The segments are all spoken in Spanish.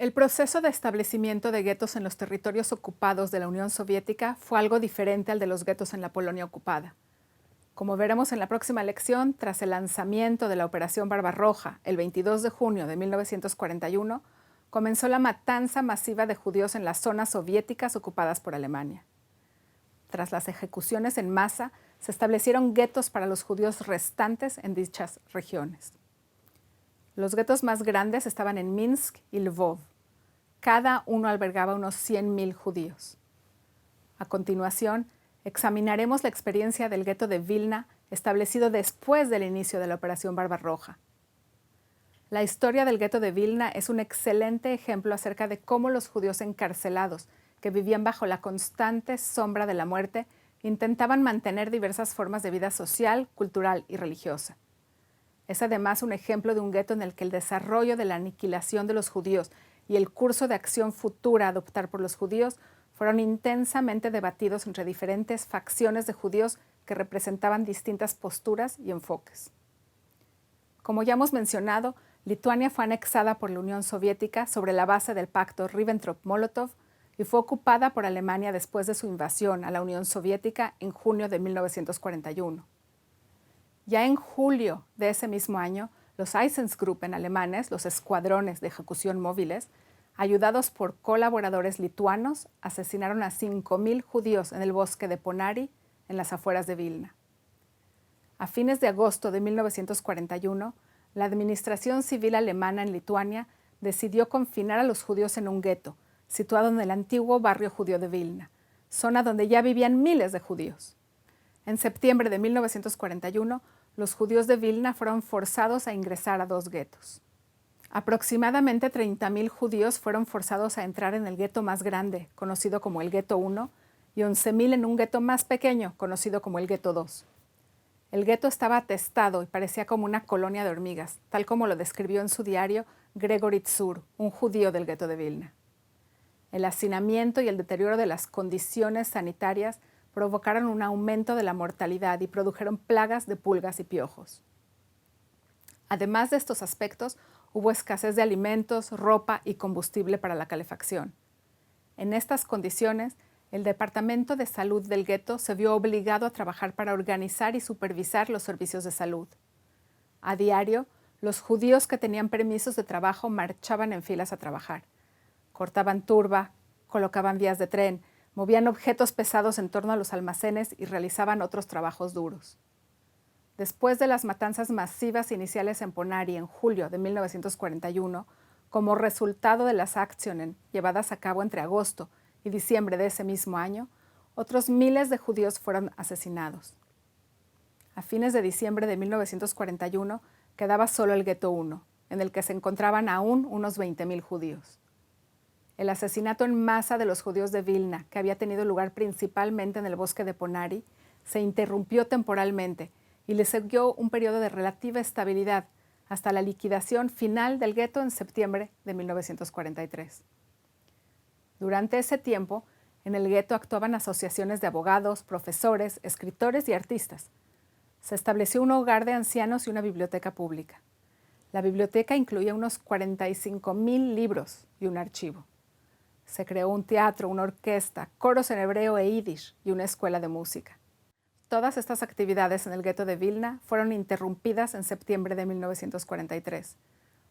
El proceso de establecimiento de guetos en los territorios ocupados de la Unión Soviética fue algo diferente al de los guetos en la Polonia ocupada. Como veremos en la próxima lección, tras el lanzamiento de la Operación Barbarroja el 22 de junio de 1941, comenzó la matanza masiva de judíos en las zonas soviéticas ocupadas por Alemania. Tras las ejecuciones en masa, se establecieron guetos para los judíos restantes en dichas regiones. Los guetos más grandes estaban en Minsk y Lvov. Cada uno albergaba unos 100.000 judíos. A continuación, examinaremos la experiencia del gueto de Vilna, establecido después del inicio de la Operación Barbarroja. La historia del gueto de Vilna es un excelente ejemplo acerca de cómo los judíos encarcelados, que vivían bajo la constante sombra de la muerte, intentaban mantener diversas formas de vida social, cultural y religiosa. Es además un ejemplo de un gueto en el que el desarrollo de la aniquilación de los judíos y el curso de acción futura a adoptar por los judíos fueron intensamente debatidos entre diferentes facciones de judíos que representaban distintas posturas y enfoques. Como ya hemos mencionado, Lituania fue anexada por la Unión Soviética sobre la base del pacto Ribbentrop-Molotov y fue ocupada por Alemania después de su invasión a la Unión Soviética en junio de 1941. Ya en julio de ese mismo año, los Einsatzgruppen alemanes, los escuadrones de ejecución móviles, ayudados por colaboradores lituanos, asesinaron a 5.000 judíos en el bosque de Ponari, en las afueras de Vilna. A fines de agosto de 1941, la administración civil alemana en Lituania decidió confinar a los judíos en un gueto, situado en el antiguo barrio judío de Vilna, zona donde ya vivían miles de judíos. En septiembre de 1941, los judíos de Vilna fueron forzados a ingresar a 2 guetos. Aproximadamente 30.000 judíos fueron forzados a entrar en el gueto más grande, conocido como el Gueto 1, y 11.000 en un gueto más pequeño, conocido como el Gueto 2. El gueto estaba atestado y parecía como una colonia de hormigas, tal como lo describió en su diario Gregory Tsur, un judío del gueto de Vilna. El hacinamiento y el deterioro de las condiciones sanitarias provocaron un aumento de la mortalidad y produjeron plagas de pulgas y piojos. Además de estos aspectos, hubo escasez de alimentos, ropa y combustible para la calefacción. En estas condiciones, el Departamento de Salud del gueto se vio obligado a trabajar para organizar y supervisar los servicios de salud. A diario, los judíos que tenían permisos de trabajo marchaban en filas a trabajar. Cortaban turba, colocaban vías de tren, movían objetos pesados en torno a los almacenes y realizaban otros trabajos duros. Después de las matanzas masivas iniciales en Ponari en julio de 1941, como resultado de las Aktionen llevadas a cabo entre agosto y diciembre de ese mismo año, otros miles de judíos fueron asesinados. A fines de diciembre de 1941 quedaba solo el Gueto 1, en el que se encontraban aún unos 20.000 judíos. El asesinato en masa de los judíos de Vilna, que había tenido lugar principalmente en el bosque de Ponari, se interrumpió temporalmente y le siguió un periodo de relativa estabilidad hasta la liquidación final del gueto en septiembre de 1943. Durante ese tiempo, en el gueto actuaban asociaciones de abogados, profesores, escritores y artistas. Se estableció un hogar de ancianos y una biblioteca pública. La biblioteca incluía unos 45.000 libros y un archivo. Se creó un teatro, una orquesta, coros en hebreo e yiddish y una escuela de música. Todas estas actividades en el gueto de Vilna fueron interrumpidas en septiembre de 1943,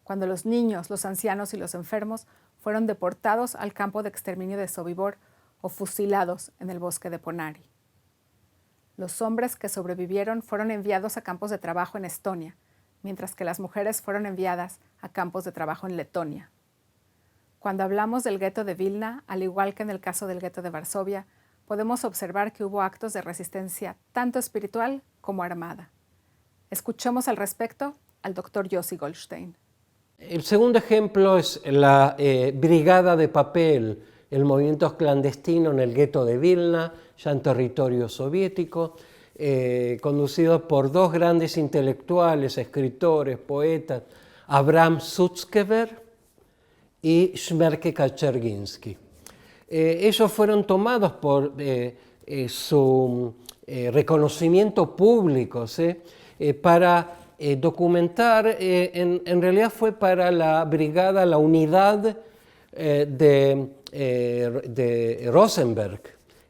cuando los niños, los ancianos y los enfermos fueron deportados al campo de exterminio de Sobibor o fusilados en el bosque de Ponari. Los hombres que sobrevivieron fueron enviados a campos de trabajo en Estonia, mientras que las mujeres fueron enviadas a campos de trabajo en Letonia. Cuando hablamos del gueto de Vilna, al igual que en el caso del gueto de Varsovia, podemos observar que hubo actos de resistencia tanto espiritual como armada. Escuchemos al respecto al Dr. Yossi Goldstein. El segundo ejemplo es la Brigada de Papel, el movimiento clandestino en el gueto de Vilna, ya en territorio soviético, conducido por 2 grandes intelectuales, escritores, poetas, Abraham Sutzkever y Shmerke Kaczergiński. Ellos fueron tomados por su reconocimiento público, ¿sí? Para documentar, en realidad fue para la brigada, la unidad de Rosenberg,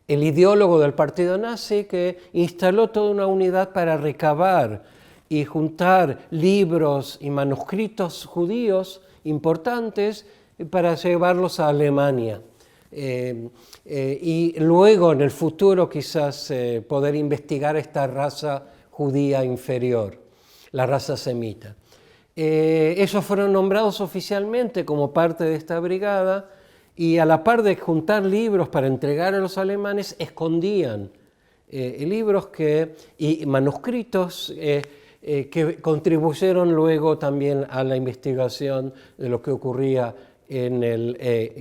el ideólogo del partido nazi, que instaló toda una unidad para recabar y juntar libros y manuscritos judíos importantes para llevarlos a Alemania. Y luego en el futuro quizás poder investigar esta raza judía inferior, la raza semita. Ellos fueron nombrados oficialmente como parte de esta brigada y a la par de juntar libros para entregar a los alemanes, escondían libros y manuscritos que contribuyeron luego también a la investigación de lo que ocurría en el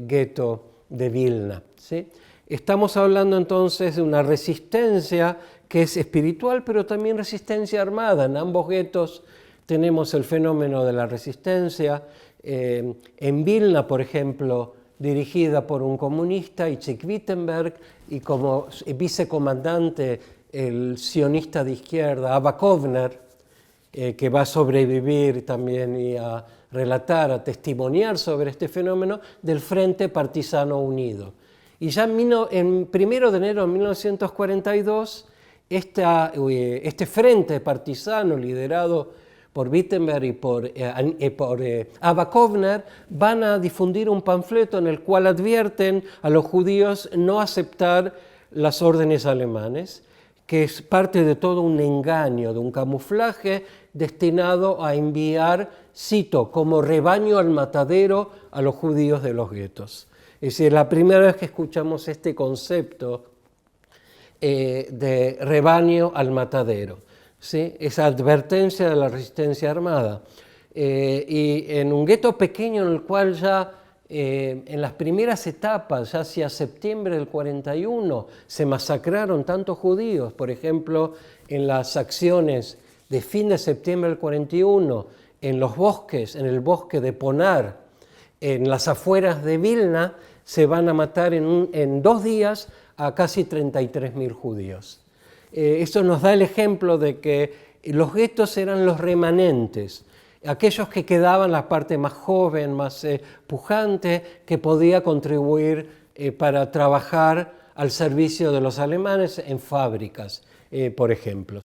gueto de Vilna, ¿sí? Estamos hablando entonces de una resistencia que es espiritual, pero también resistencia armada. En ambos guetos tenemos el fenómeno de la resistencia. En Vilna, por ejemplo, dirigida por un comunista, Itzhak Wittenberg, y como vicecomandante el sionista de izquierda, Abba Kovner, que va a sobrevivir también y a relatar, a testimoniar sobre este fenómeno del Frente Partisano Unido. Y ya en 1 de enero de 1942, este frente partisano liderado por Wittenberg y por Abba Kovner van a difundir un panfleto en el cual advierten a los judíos no aceptar las órdenes alemanes, que es parte de todo un engaño, de un camuflaje destinado a enviar, cito, como rebaño al matadero a los judíos de los guetos. Es decir, la primera vez que escuchamos este concepto de rebaño al matadero, ¿sí? Esa advertencia de la resistencia armada. Y en un gueto pequeño en el cual ya en las primeras etapas, ya hacia septiembre del 41, se masacraron tantos judíos, por ejemplo, en las acciones de fin de septiembre del 41, en los bosques, en el bosque de Ponar, en las afueras de Vilna, se van a matar en 2 días a casi 33.000 judíos. Esto nos da el ejemplo de que los guetos eran los remanentes, aquellos que quedaban, la parte más joven, más pujante, que podía contribuir para trabajar al servicio de los alemanes en fábricas, por ejemplo.